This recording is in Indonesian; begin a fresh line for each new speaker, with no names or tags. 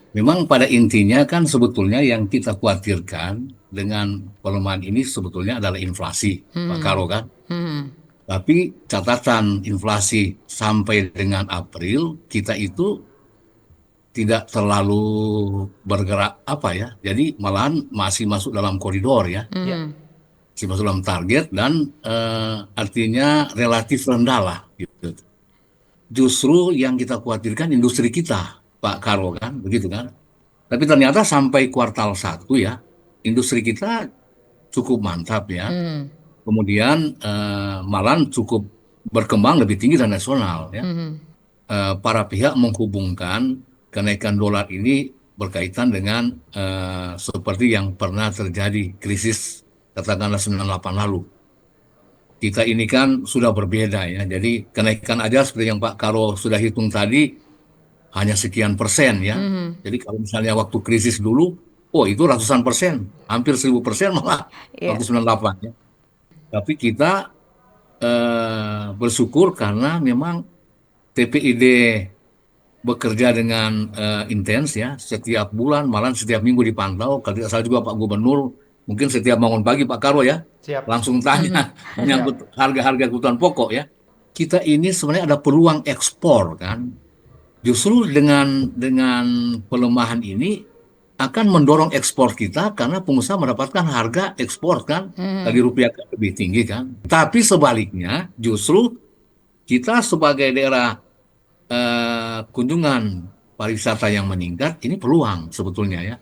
Memang pada intinya kan sebetulnya yang kita khawatirkan dengan pelemahan ini sebetulnya adalah inflasi, Pak Karo kan. Tapi catatan inflasi sampai dengan April kita itu tidak terlalu bergerak apa ya. Jadi malahan masih masuk dalam koridor ya,
Ya,
masih masuk dalam target dan artinya relatif rendah lah gitu. Justru yang kita khawatirkan industri kita, Pak Karo kan, begitu kan. Tapi ternyata sampai kuartal satu ya, industri kita cukup mantap ya. Kemudian malahan cukup berkembang lebih tinggi dan nasional ya. Para pihak menghubungkan kenaikan dolar ini berkaitan dengan seperti yang pernah terjadi krisis katakanlah 98 lalu. Kita ini kan sudah berbeda ya. Jadi kenaikan aja seperti yang Pak Karo sudah hitung tadi hanya sekian persen ya. Jadi kalau misalnya waktu krisis dulu, oh itu ratusan persen, hampir 1000% malah waktu
ya.
98 ya. Tapi kita bersyukur karena memang TPID bekerja dengan intens ya, setiap bulan, malah setiap minggu dipantau. Kalau tidak salah juga Pak Gubernur, mungkin setiap bangun pagi Pak Karo ya,
Siap,
langsung tanya menyangkut
siap.
harga-harga kebutuhan pokok ya. Kita ini sebenarnya ada peluang ekspor kan. Justru dengan pelemahan ini akan mendorong ekspor kita karena pengusaha mendapatkan harga ekspor kan dari rupiah lebih tinggi kan. Tapi sebaliknya justru kita sebagai daerah kunjungan pariwisata yang meningkat ini peluang sebetulnya ya.